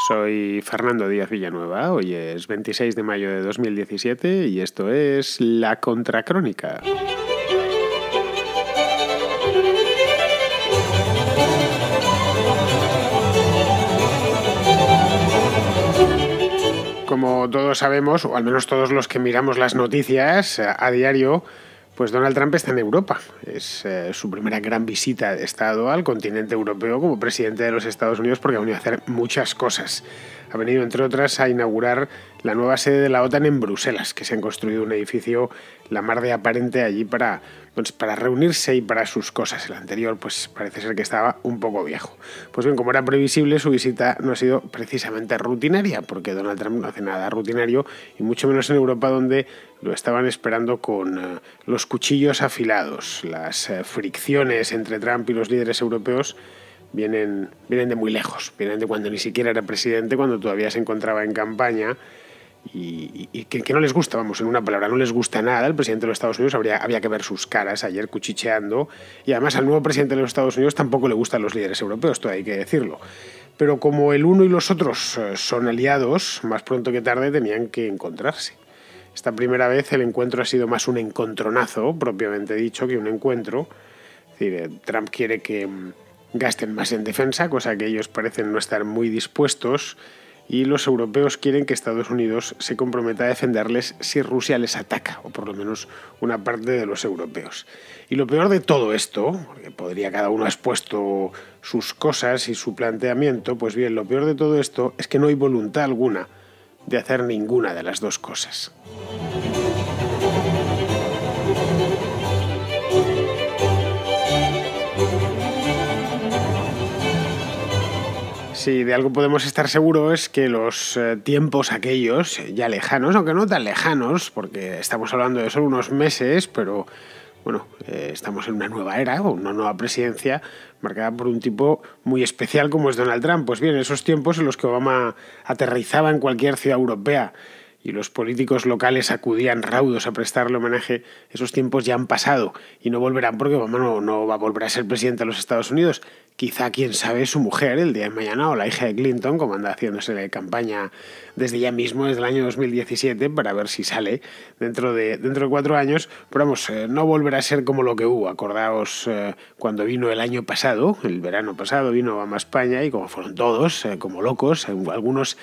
Soy Fernando Díaz Villanueva, hoy es 26 de mayo de 2017 y esto es La Contracrónica. Como todos sabemos, o al menos todos los que miramos las noticias a diario, pues Donald Trump está en Europa. Es su primera gran visita de Estado al continente europeo como presidente de los Estados Unidos, porque ha venido a hacer muchas cosas. Ha venido, entre otras, a inaugurar la nueva sede de la OTAN en Bruselas, que se han construido un edificio la mar de aparente allí para reunirse y para sus cosas. El anterior, pues parece ser que estaba un poco viejo. Pues bien, como era previsible, su visita no ha sido precisamente rutinaria, porque Donald Trump no hace nada rutinario, y mucho menos en Europa, donde lo estaban esperando con los cuchillos afilados. Las fricciones entre Trump y los líderes europeos vienen de muy lejos, vienen de cuando ni siquiera era presidente, cuando todavía se encontraba en campaña y que no les gusta, vamos, en una palabra, no les gusta nada. El presidente de los Estados Unidos había que ver sus caras ayer cuchicheando, y además al nuevo presidente de los Estados Unidos tampoco le gustan los líderes europeos, todo hay que decirlo. Pero como el uno y los otros son aliados, más pronto que tarde tenían que encontrarse. Esta primera vez el encuentro ha sido más un encontronazo, propiamente dicho, que un encuentro. Es decir, Trump quiere que gasten más en defensa, cosa que ellos parecen no estar muy dispuestos, y los europeos quieren que Estados Unidos se comprometa a defenderles si Rusia les ataca, o por lo menos una parte de los europeos. Y lo peor de todo esto, porque podría cada uno ha expuesto sus cosas y su planteamiento, pues bien, lo peor de todo esto es que no hay voluntad alguna de hacer ninguna de las dos cosas. Si de algo podemos estar seguros es que los tiempos aquellos, ya lejanos, aunque no tan lejanos, porque estamos hablando de solo unos meses, pero bueno, estamos en una nueva era, o una nueva presidencia, marcada por un tipo muy especial como es Donald Trump. Pues bien, esos tiempos en los que Obama aterrizaba en cualquier ciudad europea y los políticos locales acudían raudos a prestarle homenaje, esos tiempos ya han pasado y no volverán, porque Obama no va a volver a ser presidente de los Estados Unidos. Quizá, quién sabe, su mujer el día de mañana, o la hija de Clinton, como anda haciéndose de campaña desde ya mismo, desde el año 2017, para ver si sale dentro de 4 años. Pero vamos, no volverá a ser como lo que hubo. Acordaos cuando vino el año pasado, el verano pasado, vino Obama a España, y como fueron todos, como locos, algunos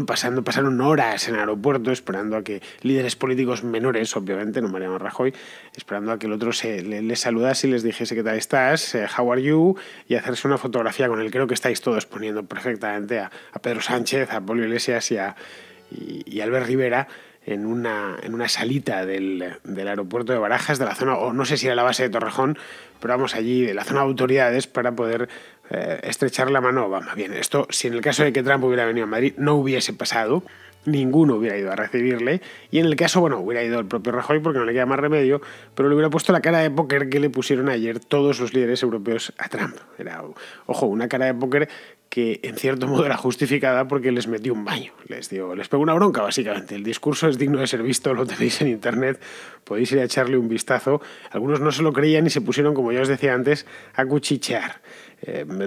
pasaron horas en el aeropuerto esperando a que líderes políticos menores, obviamente, no Mariano Rajoy, esperando a que el otro les saludase y les dijese qué tal estás, how are you, y hacerse una fotografía con él. Creo que estáis todos poniendo perfectamente a Pedro Sánchez, a Pablo Iglesias y a Albert Rivera en una salita del aeropuerto de Barajas, de la zona, o no sé si era la base de Torrejón, pero vamos, allí de la zona de autoridades, para poder estrechar la mano a Obama. Bien, esto, si en el caso de que Trump hubiera venido a Madrid, no hubiese pasado. Ninguno hubiera ido a recibirle, y en el caso, bueno, hubiera ido el propio Rajoy porque no le queda más remedio, pero le hubiera puesto la cara de póker que le pusieron ayer todos los líderes europeos a Trump. Era, ojo, una cara de póker que en cierto modo era justificada porque les metió un baño, les pegó una bronca básicamente. El discurso es digno de ser visto, lo tenéis en internet, podéis ir a echarle un vistazo. Algunos no se lo creían y se pusieron, como ya os decía antes, a cuchichear.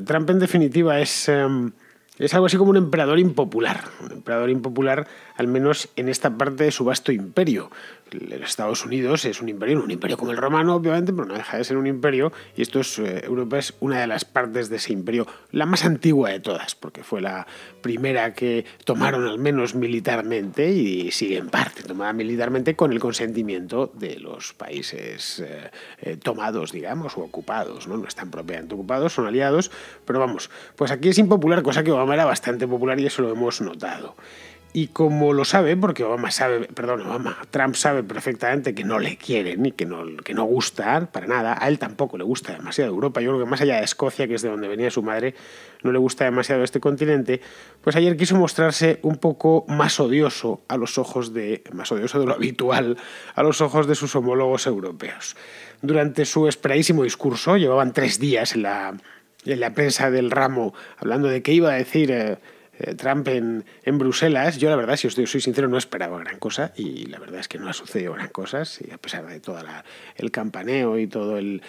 Trump, en definitiva, es algo así como un emperador impopular, al menos en esta parte de su vasto imperio. Los Estados Unidos es un imperio como el romano, obviamente, pero no deja de ser un imperio, y Europa es una de las partes de ese imperio, la más antigua de todas, porque fue la primera que tomaron al menos militarmente, y sigue en parte tomada militarmente con el consentimiento de los países tomados, digamos, o ocupados, ¿no? No están propiamente ocupados, son aliados, pero vamos, pues aquí es impopular, cosa que Obama era bastante popular y eso lo hemos notado. Y como lo sabe, porque Trump sabe perfectamente que no le quieren y que no gusta para nada, a él tampoco le gusta demasiado Europa. Yo creo que más allá de Escocia, que es de donde venía su madre, no le gusta demasiado este continente. Pues ayer quiso mostrarse un poco más odioso más odioso de lo habitual a los ojos de sus homólogos europeos. Durante su esperadísimo discurso, llevaban 3 días en la prensa del ramo hablando de qué iba a decir Trump en Bruselas. Yo, la verdad, si os soy sincero, no esperaba gran cosa, y la verdad es que no ha sucedido gran cosas, y a pesar de todo el campaneo y todo el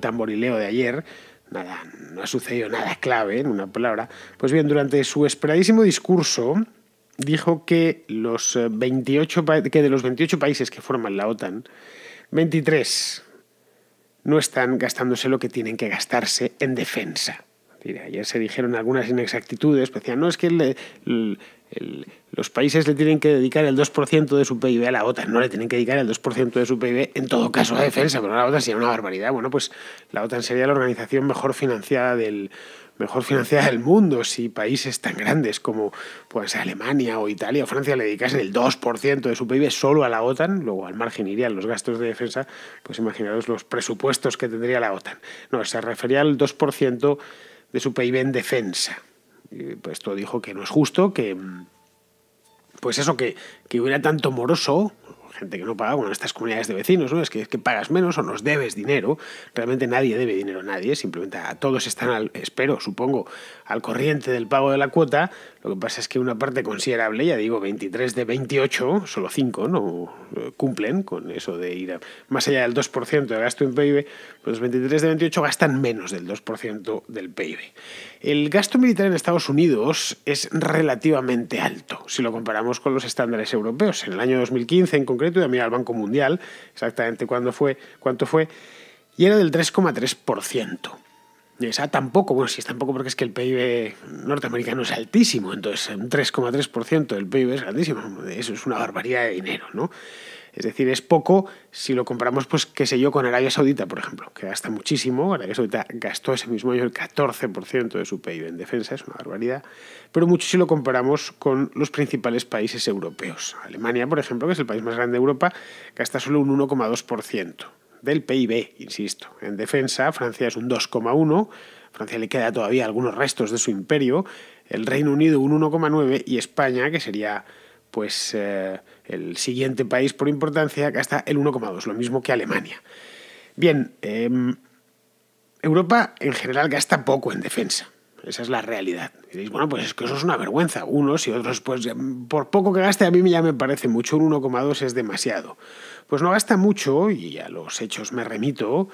tamborileo de ayer, nada, no ha sucedido nada clave, en una palabra. Pues bien, durante su esperadísimo discurso dijo que de los 28 países que forman la OTAN, 23 no están gastándose lo que tienen que gastarse en defensa. Ayer se dijeron algunas inexactitudes, decían, no, es que los países le tienen que dedicar el 2% de su PIB a la OTAN, no le tienen que dedicar el 2% de su PIB en todo caso a defensa, pero la OTAN sería una barbaridad. Bueno, pues la OTAN sería la organización mejor financiada del mundo si países tan grandes como pueden ser Alemania o Italia o Francia le dedicasen el 2% de su PIB solo a la OTAN, luego al margen irían los gastos de defensa, pues imaginaros los presupuestos que tendría la OTAN. No, se refería al 2% de su PIB en defensa. Y pues esto dijo que no es justo, que pues eso, que hubiera tanto moroso, gente que no paga, bueno, estas comunidades de vecinos, ¿no? Es que pagas menos o nos debes dinero. Realmente nadie debe dinero a nadie, simplemente a todos están, supongo, al corriente del pago de la cuota. Lo que pasa es que una parte considerable, ya digo, 23 de 28, solo 5 no cumplen con eso de ir más allá del 2% de gasto en PIB, pues los 23 de 28 gastan menos del 2% del PIB. El gasto militar en Estados Unidos es relativamente alto, si lo comparamos con los estándares europeos. En el año 2015, en concreto, y mira el Banco Mundial, exactamente cuánto fue, y era del 3,3%. Y esa tampoco, bueno, sí es tampoco porque es que el PIB norteamericano es altísimo, entonces un 3,3% del PIB es grandísimo, eso es una barbaridad de dinero, ¿no? Es decir, es poco si lo comparamos, pues, qué sé yo, con Arabia Saudita, por ejemplo, que gasta muchísimo. Arabia Saudita gastó ese mismo año el 14% de su PIB en defensa, es una barbaridad, pero mucho si lo comparamos con los principales países europeos. Alemania, por ejemplo, que es el país más grande de Europa, gasta solo un 1,2% del PIB, insisto. En defensa, Francia es un 2,1%, Francia le queda todavía algunos restos de su imperio, el Reino Unido un 1,9% y España, que sería pues el siguiente país por importancia, gasta el 1,2%, lo mismo que Alemania. Bien, Europa en general gasta poco en defensa. Esa es la realidad. Y diréis, bueno, pues es que eso es una vergüenza. Unos y otros, pues por poco que gaste, a mí ya me parece mucho. Un 1,2 es demasiado. Pues no gasta mucho, y a los hechos me remito,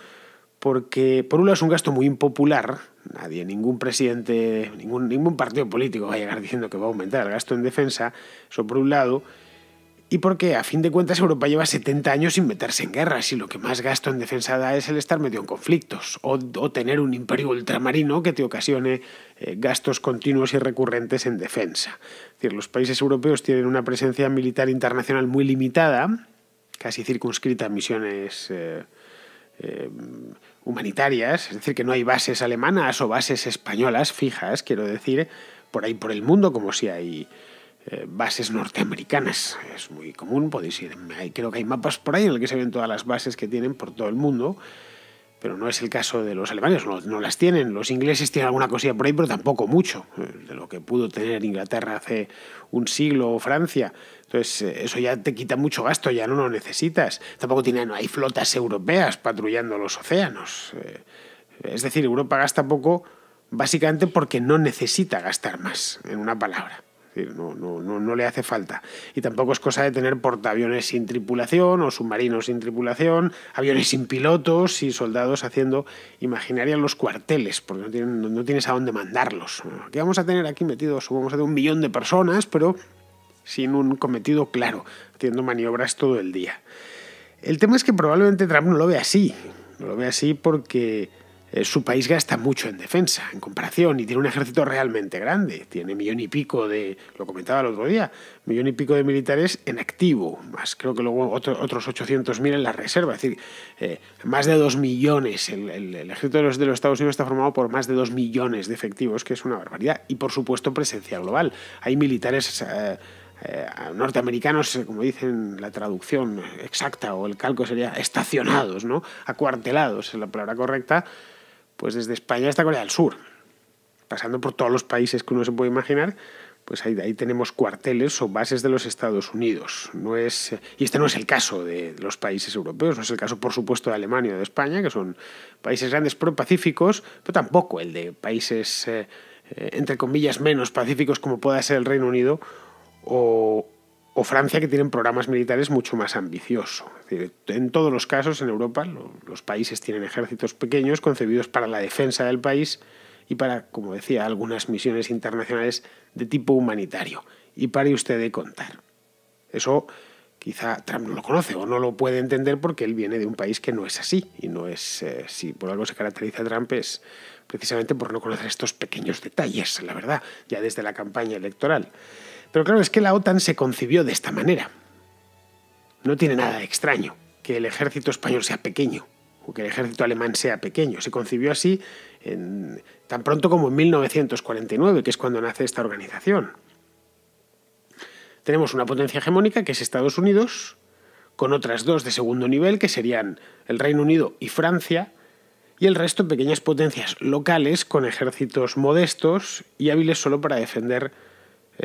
porque por un lado es un gasto muy impopular. Nadie, ningún presidente, ningún partido político va a llegar diciendo que va a aumentar el gasto en defensa. Eso por un lado. Y porque, a fin de cuentas, Europa lleva 70 años sin meterse en guerras y lo que más gasto en defensa da es el estar metido en conflictos o tener un imperio ultramarino que te ocasione gastos continuos y recurrentes en defensa. Es decir, los países europeos tienen una presencia militar internacional muy limitada, casi circunscrita a misiones humanitarias, es decir, que no hay bases alemanas o bases españolas fijas, quiero decir, por ahí por el mundo, como si hay bases norteamericanas. Es muy común, podéis ir, creo que hay mapas por ahí en el que se ven todas las bases que tienen por todo el mundo, pero no es el caso de los alemanes, no las tienen. Los ingleses tienen alguna cosilla por ahí, pero tampoco mucho, de lo que pudo tener Inglaterra hace un siglo o Francia. Entonces, eso ya te quita mucho gasto, ya no lo necesitas. Tampoco no hay flotas europeas patrullando los océanos. Es decir, Europa gasta poco básicamente porque no necesita gastar más, en una palabra. No le hace falta. Y tampoco es cosa de tener portaaviones sin tripulación o submarinos sin tripulación, aviones sin pilotos y soldados haciendo imaginaria los cuarteles, porque no tienes a dónde mandarlos. Aquí vamos a tener aquí metidos, vamos a tener 1 millón de personas, pero sin un cometido claro, haciendo maniobras todo el día. El tema es que probablemente Trump no lo ve así. No lo ve así porque su país gasta mucho en defensa, en comparación, y tiene un ejército realmente grande. Tiene 1,5 millones lo comentaba el otro día, 1,5 millones de militares en activo, más creo que luego otros 800.000 en la reserva. Es decir, más de 2 millones. El ejército de los Estados Unidos está formado por más de 2 millones de efectivos, que es una barbaridad. Y por supuesto presencia global. Hay militares norteamericanos, como dicen la traducción exacta o el calco sería estacionados, ¿no? Acuartelados, es la palabra correcta, pues desde España hasta Corea del Sur, pasando por todos los países que uno se puede imaginar, pues ahí tenemos cuarteles o bases de los Estados Unidos. Y este no es el caso de los países europeos, no es el caso, por supuesto, de Alemania o de España, que son países grandes pro-pacíficos, pero tampoco el de países, entre comillas, menos pacíficos como pueda ser el Reino Unido o o Francia, que tienen programas militares mucho más ambiciosos. Es decir, en todos los casos en Europa los países tienen ejércitos pequeños concebidos para la defensa del país y para, como decía, algunas misiones internacionales de tipo humanitario. Y pare usted de contar. Eso quizá Trump no lo conoce o no lo puede entender porque él viene de un país que no es así. Y no es, si por algo se caracteriza a Trump, es precisamente por no conocer estos pequeños detalles, la verdad, ya desde la campaña electoral. Pero claro, es que la OTAN se concibió de esta manera. No tiene nada de extraño que el ejército español sea pequeño o que el ejército alemán sea pequeño. Se concibió así tan pronto como en 1949, que es cuando nace esta organización. Tenemos una potencia hegemónica, que es Estados Unidos, con otras dos de segundo nivel, que serían el Reino Unido y Francia, y el resto pequeñas potencias locales con ejércitos modestos y hábiles solo para defender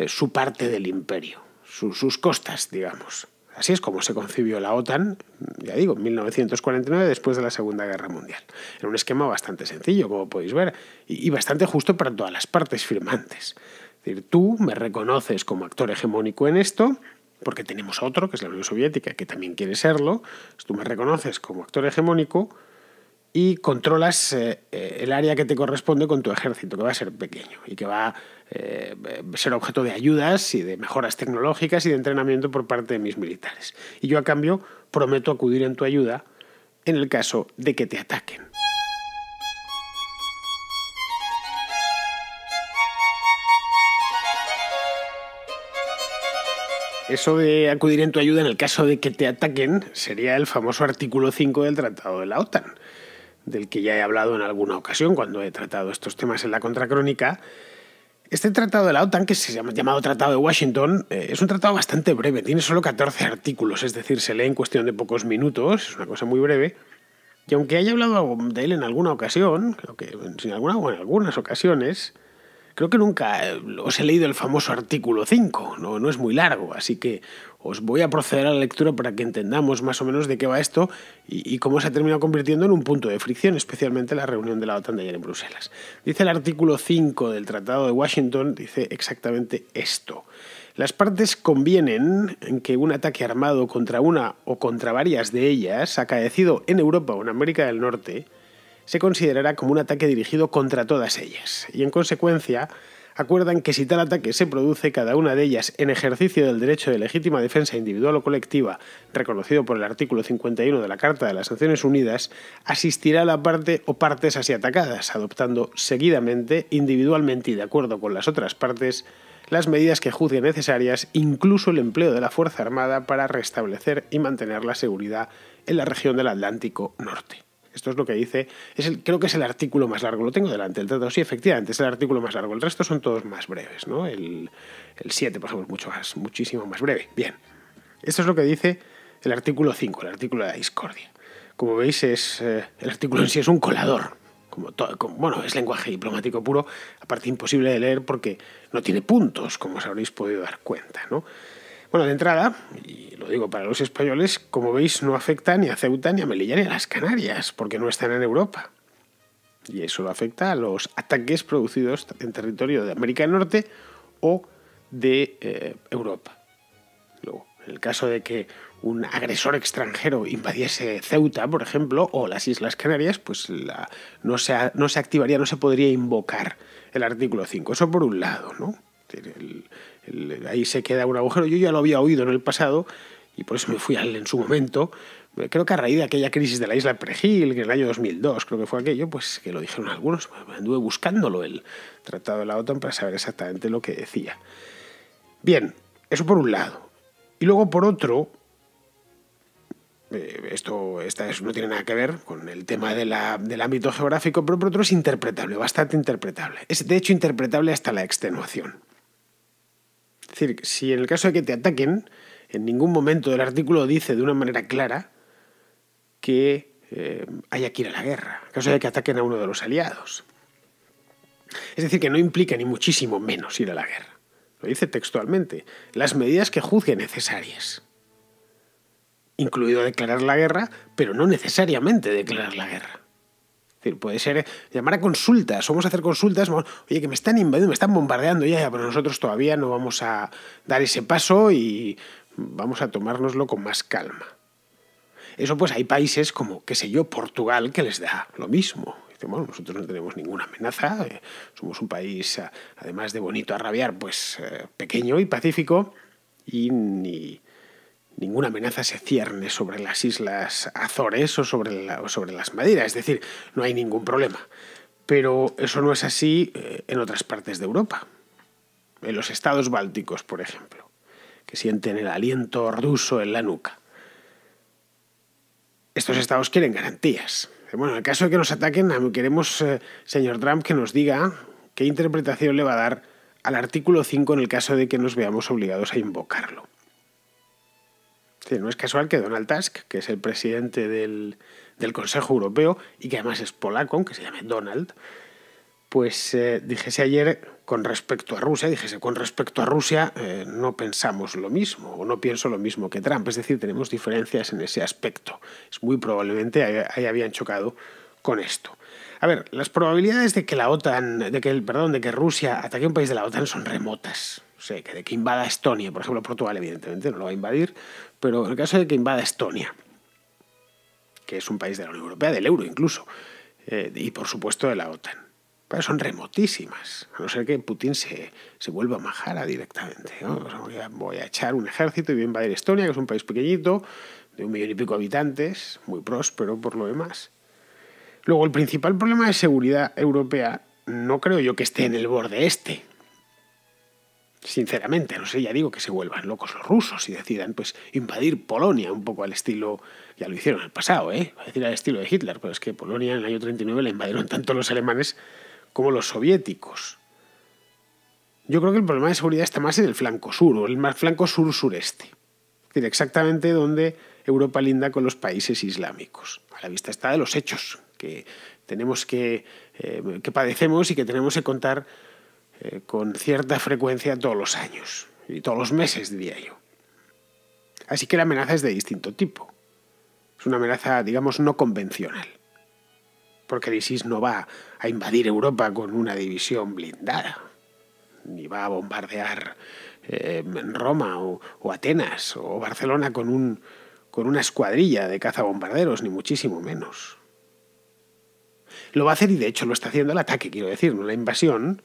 su parte del imperio, sus costas, digamos. Así es como se concibió la OTAN, ya digo, en 1949, después de la Segunda Guerra Mundial. Era un esquema bastante sencillo, como podéis ver, y bastante justo para todas las partes firmantes. Es decir, tú me reconoces como actor hegemónico en esto, porque tenemos otro, que es la Unión Soviética, que también quiere serlo. Tú me reconoces como actor hegemónico y controlas el área que te corresponde con tu ejército, que va a ser pequeño y que va a ser objeto de ayudas y de mejoras tecnológicas y de entrenamiento por parte de mis militares. Y yo, a cambio, prometo acudir en tu ayuda en el caso de que te ataquen. Eso de acudir en tu ayuda en el caso de que te ataquen sería el famoso artículo 5 del Tratado de la OTAN, del que ya he hablado en alguna ocasión cuando he tratado estos temas en la contracrónica. Este tratado de la OTAN, que se llama llamado Tratado de Washington, es un tratado bastante breve, tiene solo 14 artículos, es decir, se lee en cuestión de pocos minutos, es una cosa muy breve. Y aunque haya hablado de él en alguna ocasión, creo que en algunas ocasiones, creo que nunca os he leído el famoso artículo 5, no es muy largo, así que os voy a proceder a la lectura para que entendamos más o menos de qué va esto y cómo se ha terminado convirtiendo en un punto de fricción, especialmente la reunión de la OTAN de ayer en Bruselas. Dice el artículo 5 del Tratado de Washington, dice exactamente esto. Las partes convienen en que un ataque armado contra una o contra varias de ellas, acaecido en Europa o en América del Norte, se considerará como un ataque dirigido contra todas ellas, y en consecuencia acuerdan que si tal ataque se produce, cada una de ellas en ejercicio del derecho de legítima defensa individual o colectiva, reconocido por el artículo 51 de la Carta de las Naciones Unidas, asistirá a la parte o partes así atacadas, adoptando seguidamente, individualmente y de acuerdo con las otras partes, las medidas que juzgue necesarias, incluso el empleo de la Fuerza Armada para restablecer y mantener la seguridad en la región del Atlántico Norte. Esto es lo que dice, creo que es el artículo más largo, lo tengo delante, el tratado, sí, efectivamente, es el artículo más largo, el resto son todos más breves, ¿no? El 7, por ejemplo, es muchísimo más breve. Bien, esto es lo que dice el artículo 5, el artículo de la discordia. Como veis, el artículo en sí es un colador, bueno, es lenguaje diplomático puro, aparte imposible de leer porque no tiene puntos, como os habréis podido dar cuenta, ¿no? Bueno, de entrada, y lo digo para los españoles, como veis no afecta ni a Ceuta, ni a Melilla, ni a las Canarias, porque no están en Europa. Y eso afecta a los ataques producidos en territorio de América del Norte o de Europa. Luego, en el caso de que un agresor extranjero invadiese Ceuta, por ejemplo, o las Islas Canarias, pues no se activaría, no se podría invocar el artículo 5. Eso por un lado, ¿no? Ahí se queda un agujero. Yo ya lo había oído en el pasado y por eso me fui a él en su momento. Creo que a raíz de aquella crisis de la isla Perejil, que en el año 2002 creo que fue aquello, pues que lo dijeron algunos. Anduve buscándolo, el Tratado de la OTAN, para saber exactamente lo que decía. Bien, eso por un lado. Y luego por otro, esta no tiene nada que ver con el tema del ámbito geográfico, pero por otro es interpretable, bastante interpretable. Es de hecho interpretable hasta la extenuación. Es decir, si en el caso de que te ataquen, en ningún momento del artículo dice de una manera clara que haya que ir a la guerra, en caso de que ataquen a uno de los aliados. Es decir, que no implica ni muchísimo menos ir a la guerra. Lo dice textualmente. Las medidas que juzgue necesarias. Incluido declarar la guerra, pero no necesariamente declarar la guerra. Es decir, puede ser llamar a consultas, vamos a hacer consultas, oye, que me están invadiendo, me están bombardeando, ya, pero nosotros todavía no vamos a dar ese paso y vamos a tomárnoslo con más calma. Eso pues hay países como, qué sé yo, Portugal, que les da lo mismo. Dicen, bueno, nosotros no tenemos ninguna amenaza, somos un país, además de bonito a rabiar, pues pequeño y pacífico, y ninguna amenaza se cierne sobre las islas Azores o sobre las Madeiras. Es decir, no hay ningún problema. Pero eso no es así en otras partes de Europa. En los estados bálticos, por ejemplo, que sienten el aliento ruso en la nuca. Estos estados quieren garantías. Bueno, en el caso de que nos ataquen, queremos, señor Trump, que nos diga qué interpretación le va a dar al artículo 5 en el caso de que nos veamos obligados a invocarlo. Sí, no es casual que Donald Tusk, que es el presidente del Consejo Europeo y que además es polaco, aunque se llame Donald, pues dijese ayer con respecto a Rusia, no pensamos lo mismo o no pienso lo mismo que Trump. Es decir, tenemos diferencias en ese aspecto. Es muy probablemente ahí habían chocado con esto. A ver, las probabilidades de que que Rusia ataque a un país de la OTAN son remotas. O sea, de que invada Estonia, por ejemplo, Portugal evidentemente no lo va a invadir, pero en el caso de que invada Estonia, que es un país de la Unión Europea, del euro incluso, y por supuesto de la OTAN, pero son remotísimas, a no ser que Putin se vuelva majara directamente, ¿no? O sea, voy a echar un ejército y voy a invadir Estonia, que es un país pequeñito, de 1,5 millones de habitantes, muy próspero por lo demás. Luego, el principal problema de seguridad europea no creo yo que esté en el borde este. Sinceramente, no sé, ya digo que se vuelvan locos los rusos y decidan pues invadir Polonia un poco al estilo, ya lo hicieron en el pasado, a decir al estilo de Hitler, pero es que Polonia en el año 39 la invadieron tanto los alemanes como los soviéticos. Yo creo que el problema de seguridad está más en el flanco sur, o el flanco sur-sureste. Es decir, exactamente donde Europa linda con los países islámicos. A la vista está de los hechos que tenemos que padecemos y que tenemos que contar con cierta frecuencia todos los años y todos los meses, diría yo. Así que la amenaza es de distinto tipo. Es una amenaza, digamos, no convencional. Porque el ISIS no va a invadir Europa con una división blindada, ni va a bombardear Roma o Atenas o Barcelona con una escuadrilla de cazabombarderos, ni muchísimo menos. Lo va a hacer, y de hecho lo está haciendo, el ataque, quiero decir, no la invasión,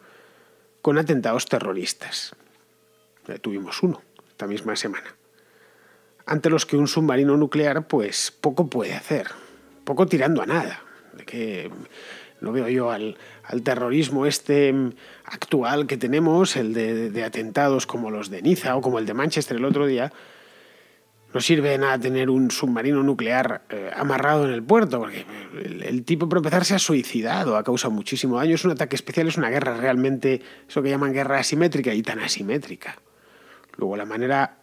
con atentados terroristas. Tuvimos uno esta misma semana, ante los que un submarino nuclear pues poco puede hacer, poco tirando a nada. De que no veo yo al terrorismo actual que tenemos, el de atentados como los de Niza o como el de Manchester el otro día. No sirve de nada tener un submarino nuclear amarrado en el puerto, porque el tipo, por empezar, se ha suicidado, ha causado muchísimo daño. Es un ataque especial, es una guerra realmente, eso que llaman guerra asimétrica, y tan asimétrica. Luego la manera,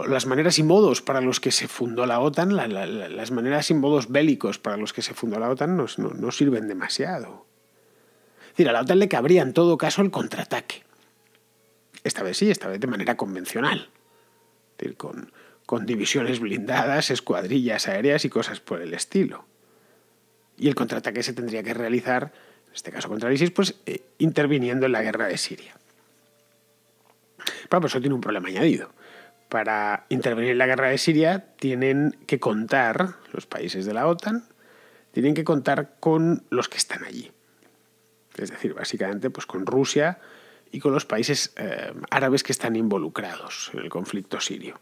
las maneras y modos para los que se fundó la OTAN, las maneras y modos bélicos para los que se fundó la OTAN no sirven demasiado. Es decir, a la OTAN le cabría en todo caso el contraataque. Esta vez sí, esta vez de manera convencional. Es decir, con divisiones blindadas, escuadrillas aéreas y cosas por el estilo. Y el contraataque se tendría que realizar, en este caso contra el ISIS, pues interviniendo en la guerra de Siria. Pero eso tiene un problema añadido. Para intervenir en la guerra de Siria tienen que contar, los países de la OTAN, tienen que contar con los que están allí. Es decir, básicamente pues con Rusia y con los países árabes que están involucrados en el conflicto sirio.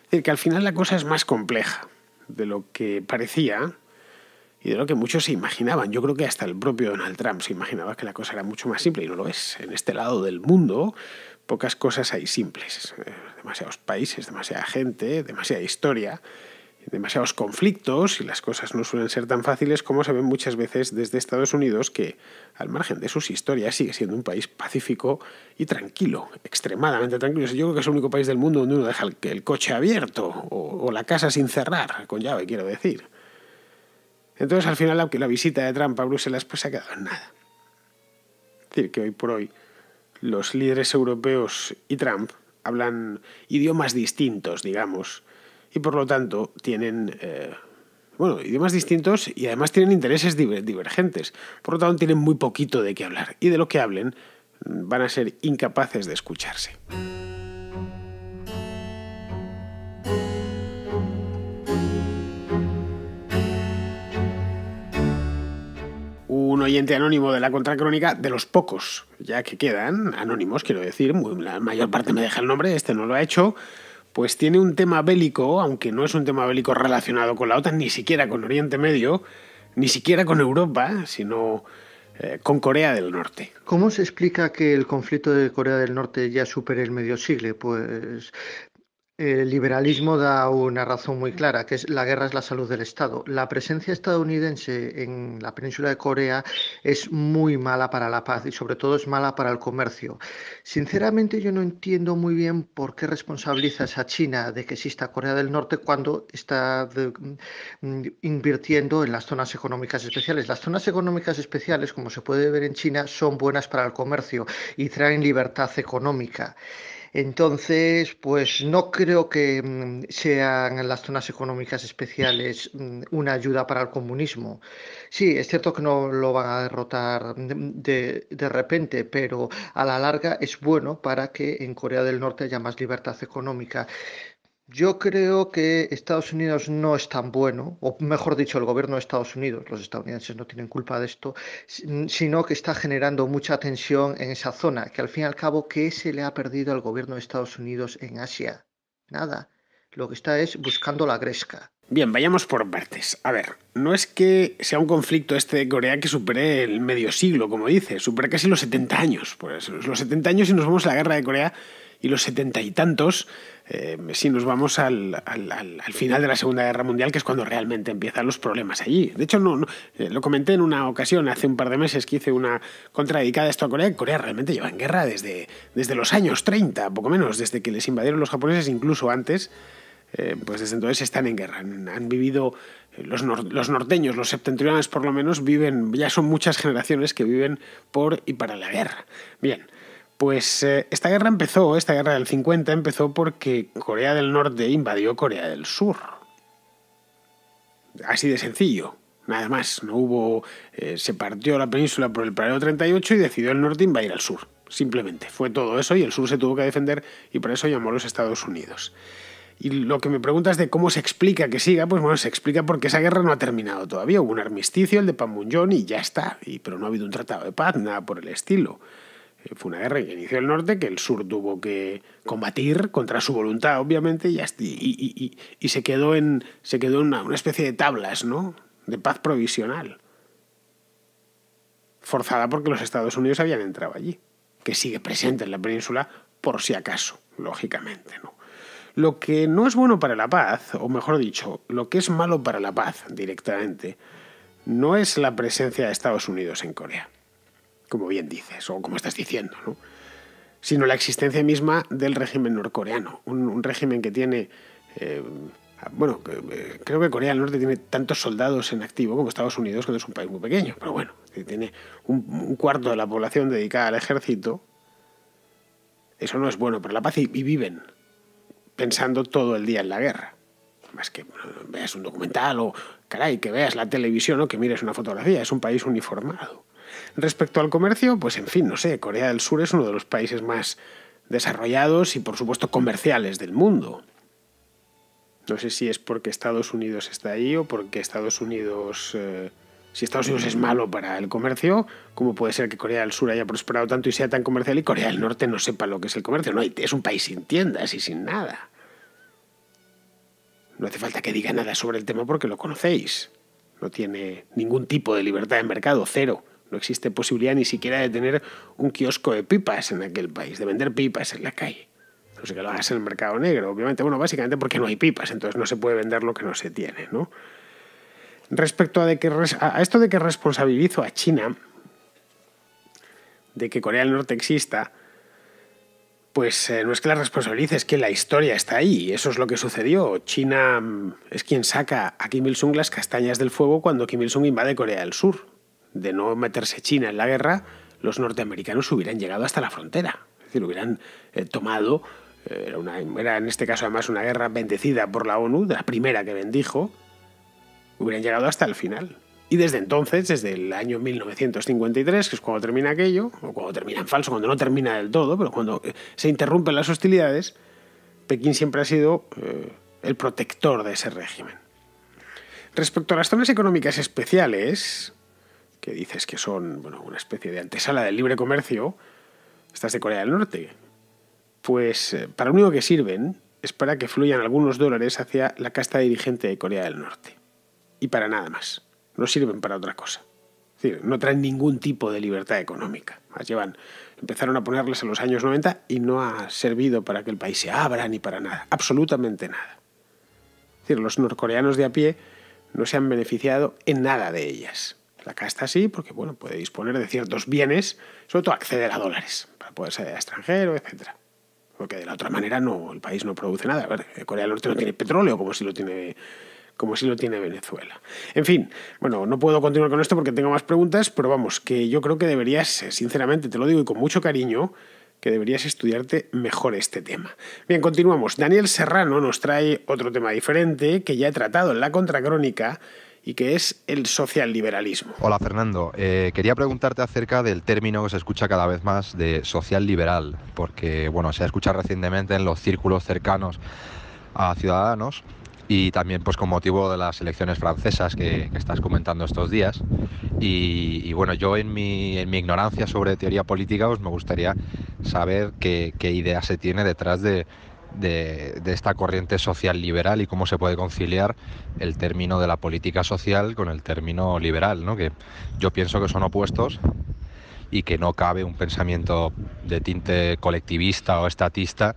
Es decir, que al final la cosa es más compleja de lo que parecía y de lo que muchos se imaginaban. Yo creo que hasta el propio Donald Trump se imaginaba que la cosa era mucho más simple, y no lo es. En este lado del mundo pocas cosas hay simples. Demasiados países, demasiada gente, demasiada historia, demasiados conflictos, y las cosas no suelen ser tan fáciles como se ven muchas veces desde Estados Unidos, que al margen de sus historias sigue siendo un país pacífico y tranquilo, extremadamente tranquilo. Yo creo que es el único país del mundo donde uno deja el coche abierto o la casa sin cerrar, con llave, quiero decir. Entonces, al final, la visita de Trump a Bruselas pues se ha quedado en nada. Es decir, que hoy por hoy los líderes europeos y Trump hablan idiomas distintos, digamos, y por lo tanto tienen Bueno, idiomas distintos y además tienen intereses divergentes. Por lo tanto, tienen muy poquito de qué hablar. Y de lo que hablen van a ser incapaces de escucharse. Un oyente anónimo de la Contracrónica, de los pocos ya que quedan, anónimos quiero decir, la mayor parte me deja el nombre, este no lo ha hecho, pues tiene un tema bélico, aunque no es un tema bélico relacionado con la OTAN, ni siquiera con Oriente Medio, ni siquiera con Europa, sino con Corea del Norte. ¿Cómo se explica que el conflicto de Corea del Norte ya supere el medio siglo? Pues el liberalismo da una razón muy clara, que es la guerra es la salud del Estado. La presencia estadounidense en la península de Corea es muy mala para la paz y sobre todo es mala para el comercio. Sinceramente yo no entiendo muy bien por qué responsabilizas a China de que exista Corea del Norte cuando está invirtiendo en las zonas económicas especiales. Las zonas económicas especiales, como se puede ver en China, son buenas para el comercio y traen libertad económica. Entonces, pues no creo que sean las zonas económicas especiales una ayuda para el comunismo. Sí, es cierto que no lo van a derrotar de repente, pero a la larga es bueno para que en Corea del Norte haya más libertad económica. Yo creo que Estados Unidos no es tan bueno, o mejor dicho, el gobierno de Estados Unidos, los estadounidenses no tienen culpa de esto, sino que está generando mucha tensión en esa zona, que al fin y al cabo, ¿qué se le ha perdido al gobierno de Estados Unidos en Asia? Nada. Lo que está es buscando la gresca. Bien, vayamos por partes. A ver, no es que sea un conflicto este de Corea que supere el medio siglo, como dice, supera casi los 70 años. Pues los 70 años y nos vamos a la guerra de Corea y los 70 y tantos si nos vamos al final de la Segunda Guerra Mundial, que es cuando realmente empiezan los problemas allí. De hecho, lo comenté en una ocasión, hace un par de meses, que hice una contra dedicada a esto a Corea. Corea realmente lleva en guerra desde los años 30, poco menos, desde que les invadieron los japoneses, incluso antes. Pues desde entonces están en guerra. Han vivido los norteños, los septentrionales por lo menos, viven, ya son muchas generaciones que viven por y para la guerra. Bien, pues esta guerra del 50 empezó porque Corea del Norte invadió Corea del Sur. Así de sencillo, nada más. No hubo, se partió la península por el paralelo 38 y decidió el norte invadir al sur. Simplemente fue todo eso y el sur se tuvo que defender y por eso llamó a los Estados Unidos. Y lo que me preguntas de cómo se explica que siga, pues bueno, se explica porque esa guerra no ha terminado todavía. Hubo un armisticio, el de Panmunjom, y ya está. Pero no ha habido un tratado de paz, nada por el estilo. Fue una guerra que inició el norte, que el sur tuvo que combatir contra su voluntad, obviamente, y se quedó en una especie de tablas, ¿no?, de paz provisional. Forzada porque los Estados Unidos habían entrado allí, que sigue presente en la península por si acaso, lógicamente, ¿no? Lo que no es bueno para la paz, o mejor dicho, lo que es malo para la paz directamente, no es la presencia de Estados Unidos en Corea, como bien dices, o como estás diciendo, ¿no?, sino la existencia misma del régimen norcoreano, un régimen que tiene... creo que Corea del Norte tiene tantos soldados en activo como Estados Unidos, que no es un país muy pequeño, pero bueno, tiene un cuarto de la población dedicada al ejército. Eso no es bueno para la paz y viven pensando todo el día en la guerra. Más que veas un documental o, que veas la televisión o que mires una fotografía. Es un país uniformado. Respecto al comercio, pues en fin, no sé, Corea del Sur es uno de los países más desarrollados y por supuesto comerciales del mundo. No sé si es porque Estados Unidos está ahí o porque Estados Unidos... si Estados Unidos es malo para el comercio, ¿cómo puede ser que Corea del Sur haya prosperado tanto y sea tan comercial y Corea del Norte no sepa lo que es el comercio? No, es un país sin tiendas y sin nada. No hace falta que diga nada sobre el tema porque lo conocéis. No tiene ningún tipo de libertad de mercado, cero. No existe posibilidad ni siquiera de tener un kiosco de pipas en aquel país, de vender pipas en la calle. No sé que lo hagas en el mercado negro, obviamente. Bueno, básicamente porque no hay pipas, entonces no se puede vender lo que no se tiene, ¿no? Respecto a esto de que responsabilizo a China de que Corea del Norte exista, pues no es que la responsabilice, es que la historia está ahí. Eso es lo que sucedió. China es quien saca a Kim Il-sung las castañas del fuego cuando Kim Il-sung invade Corea del Sur. De no meterse China en la guerra, los norteamericanos hubieran llegado hasta la frontera. Es decir, hubieran tomado... Era en este caso además una guerra bendecida por la ONU, de la primera que bendijo, hubieran llegado hasta el final. Y desde entonces, desde el año 1953, que es cuando termina aquello, o cuando termina en falso, cuando no termina del todo, pero cuando se interrumpen las hostilidades, Pekín siempre ha sido el protector de ese régimen. Respecto a las zonas económicas especiales, que dices que son una especie de antesala del libre comercio, estas de Corea del Norte, pues para lo único que sirven es para que fluyan algunos dólares hacia la casta dirigente de Corea del Norte. Y para nada más. No sirven para otra cosa. Es decir, no traen ningún tipo de libertad económica. Empezaron a ponerles en los años 90 y no ha servido para que el país se abra ni para nada. Absolutamente nada. Es decir, los norcoreanos de a pie no se han beneficiado en nada de ellas. La casta sí, porque puede disponer de ciertos bienes, sobre todo acceder a dólares, para poder ser extranjero, etc. Porque de la otra manera el país no produce nada. A ver, Corea del Norte no tiene petróleo como si lo tiene Venezuela. En fin, no puedo continuar con esto porque tengo más preguntas, pero vamos, que yo creo que deberías, sinceramente, te lo digo y con mucho cariño, que deberías estudiarte mejor este tema. Bien, continuamos. Daniel Serrano nos trae otro tema diferente que ya he tratado en la contracrónica y que es el socialliberalismo. Hola Fernando, quería preguntarte acerca del término que se escucha cada vez más de social liberal, porque se ha escuchado recientemente en los círculos cercanos a Ciudadanos y también pues con motivo de las elecciones francesas que estás comentando estos días. Y yo en mi ignorancia sobre teoría política pues me gustaría saber qué idea se tiene detrás de esta corriente social liberal y cómo se puede conciliar el término de la política social con el término liberal, ¿no? Que yo pienso que son opuestos y que no cabe un pensamiento de tinte colectivista o estatista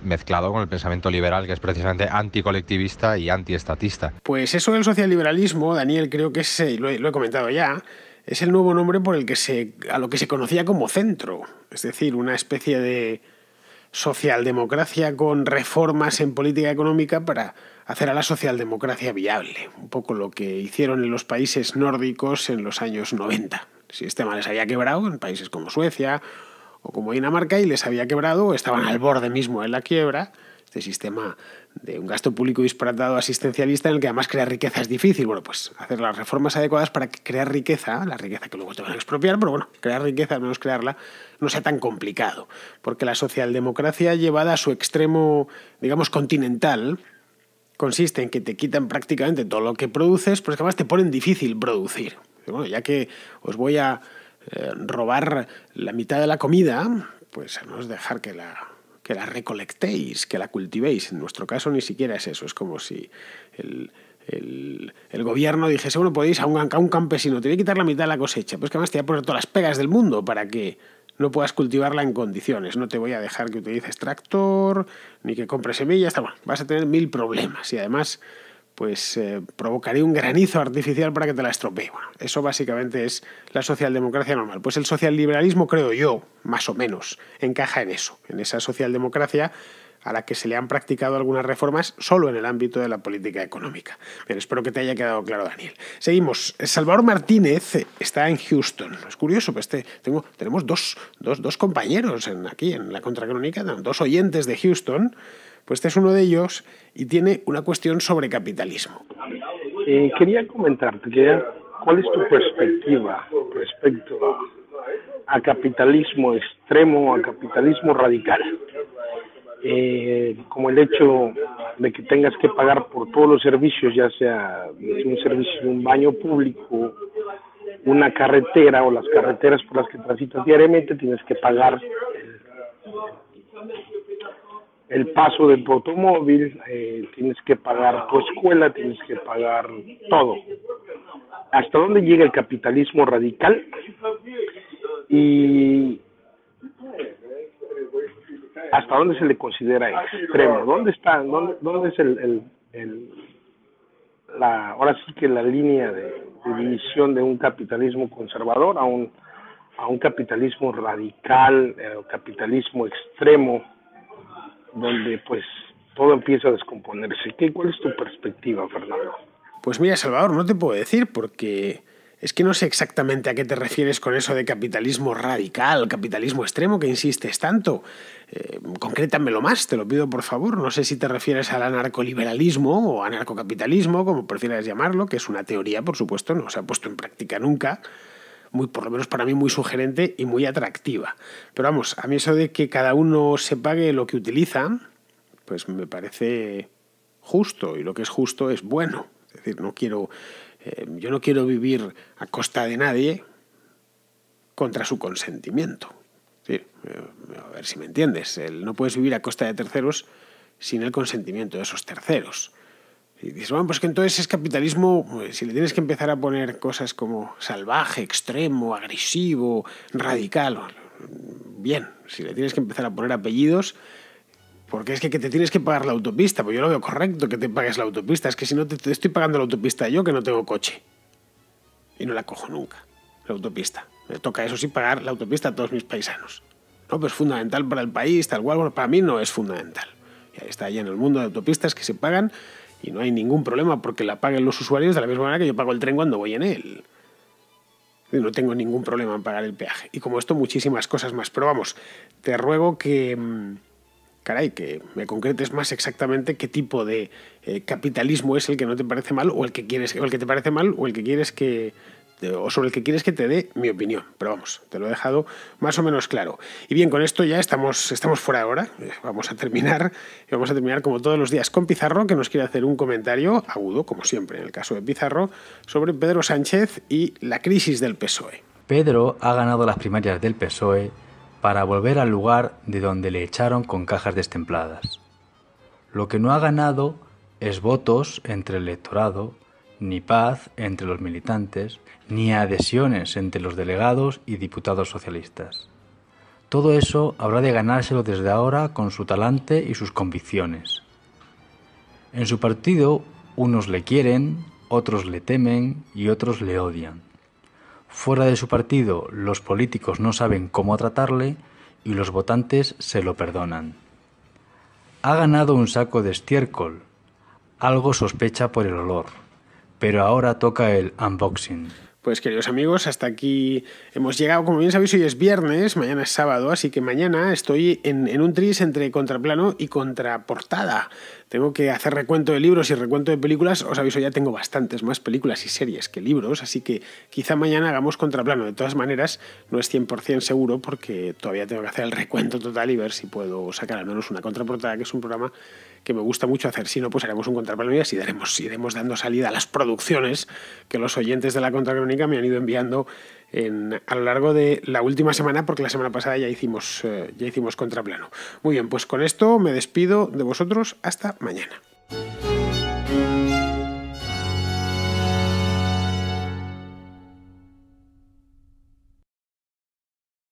mezclado con el pensamiento liberal, que es precisamente anticolectivista y antiestatista. Pues eso del socialliberalismo, Daniel, creo que lo he comentado ya, es el nuevo nombre por el que a lo que se conocía como centro, es decir, una especie de socialdemocracia con reformas en política económica para hacer a la socialdemocracia viable, un poco lo que hicieron en los países nórdicos en los años 90. El sistema les había quebrado en países como Suecia o como Dinamarca y les había quebrado, estaban al borde mismo de la quiebra, este sistema de un gasto público disparatado asistencialista en el que además crear riqueza es difícil. Pues hacer las reformas adecuadas para que crear riqueza, la riqueza que luego te van a expropiar, pero crear riqueza, al menos crearla, no sea tan complicado. Porque la socialdemocracia llevada a su extremo, digamos, continental, consiste en que te quitan prácticamente todo lo que produces, pero es que además te ponen difícil producir. Ya que os voy a robar la mitad de la comida, pues no es dejar que la recolectéis, que la cultivéis. En nuestro caso ni siquiera es eso. Es como si el gobierno dijese, podéis a un campesino, te voy a quitar la mitad de la cosecha, pues que además te voy a poner todas las pegas del mundo para que no puedas cultivarla en condiciones. No te voy a dejar que utilices tractor, ni que compres semillas. Vas a tener 1000 problemas y además provocaría un granizo artificial para que te la estropee. Eso básicamente es la socialdemocracia normal. Pues el socialliberalismo, creo yo, más o menos, encaja en eso, en esa socialdemocracia a la que se le han practicado algunas reformas solo en el ámbito de la política económica. Bien, espero que te haya quedado claro, Daniel. Seguimos. Salvador Martínez está en Houston. Es curioso, tenemos dos compañeros aquí en la contracrónica, dos oyentes de Houston. Pues este es uno de ellos y tiene una cuestión sobre capitalismo. Quería comentarte cuál es tu perspectiva respecto a capitalismo extremo, a capitalismo radical. Como el hecho de que tengas que pagar por todos los servicios, ya sea un servicio de un baño público, una carretera o las carreteras por las que transitas diariamente, tienes que pagar el paso de tu automóvil, tienes que pagar tu escuela, tienes que pagar todo. ¿Hasta dónde llega el capitalismo radical? Y ¿hasta dónde se le considera extremo? ¿Dónde es ahora sí que la línea de división de un capitalismo conservador a un capitalismo radical, capitalismo extremo, donde pues todo empieza a descomponerse? ¿Cuál es tu perspectiva, Fernando? Pues mira, Salvador, no te puedo decir porque Es que no sé exactamente a qué te refieres con eso de capitalismo radical, capitalismo extremo, que insistes tanto. Concrétamelo más, te lo pido por favor. No sé si te refieres al anarcoliberalismo o anarcocapitalismo, como prefieras llamarlo, que es una teoría, por supuesto, no se ha puesto en práctica nunca, por lo menos para mí muy sugerente y muy atractiva. Pero vamos, a mí eso de que cada uno se pague lo que utiliza, pues me parece justo, y lo que es justo es bueno. Es decir, yo no quiero vivir a costa de nadie contra su consentimiento. Sí, a ver si me entiendes. No puedes vivir a costa de terceros sin el consentimiento de esos terceros. Y dices, bueno, pues que entonces es capitalismo, si le tienes que empezar a poner cosas como salvaje, extremo, agresivo, radical, bien, si le tienes que empezar a poner apellidos, porque es que te tienes que pagar la autopista, pues yo lo veo correcto que te pagues la autopista, es que si no te estoy pagando la autopista yo que no tengo coche y no la cojo nunca, la autopista. Me toca eso sí pagar la autopista a todos mis paisanos. No, pues es fundamental para el país, tal cual, bueno, para mí no es fundamental. Y ahí está, ya en el mundo de autopistas que se pagan y no hay ningún problema porque la paguen los usuarios de la misma manera que yo pago el tren cuando voy en él. Y no tengo ningún problema en pagar el peaje. Y como esto, muchísimas cosas más. Pero vamos, te ruego que me concretes más exactamente qué tipo de capitalismo es el que no te parece mal o el que te parece mal o el que quieres o sobre el que quieres que te dé mi opinión. Pero vamos, te lo he dejado más o menos claro. Y bien, con esto ya estamos fuera de hora. Vamos a terminar como todos los días con Pizarro, que nos quiere hacer un comentario agudo, como siempre en el caso de Pizarro, sobre Pedro Sánchez y la crisis del PSOE. Pedro ha ganado las primarias del PSOE para volver al lugar de donde le echaron con cajas destempladas. Lo que no ha ganado es votos entre el electorado, ni paz entre los militantes, ni adhesiones entre los delegados y diputados socialistas. Todo eso habrá de ganárselo desde ahora con su talante y sus convicciones. En su partido, unos le quieren, otros le temen y otros le odian. Fuera de su partido, los políticos no saben cómo tratarle y los votantes se lo perdonan. Ha ganado un saco de estiércol, algo sospecha por el olor, pero ahora toca el unboxing. Pues queridos amigos, hasta aquí hemos llegado. Como bien sabéis, hoy es viernes, mañana es sábado, así que mañana estoy en un tris entre contraplano y contraportada. Tengo que hacer recuento de libros y recuento de películas. Os aviso, ya tengo bastantes más películas y series que libros, así que quizá mañana hagamos contraplano. De todas maneras, no es 100% seguro porque todavía tengo que hacer el recuento total y ver si puedo sacar al menos una contraportada, que es un programa que me gusta mucho hacer. Si no, pues haremos un contraplano y así iremos dando salida a las producciones que los oyentes de la Contracrónica me han ido enviando a lo largo de la última semana, porque la semana pasada ya hicimos contraplano. Muy bien, pues con esto me despido de vosotros hasta mañana.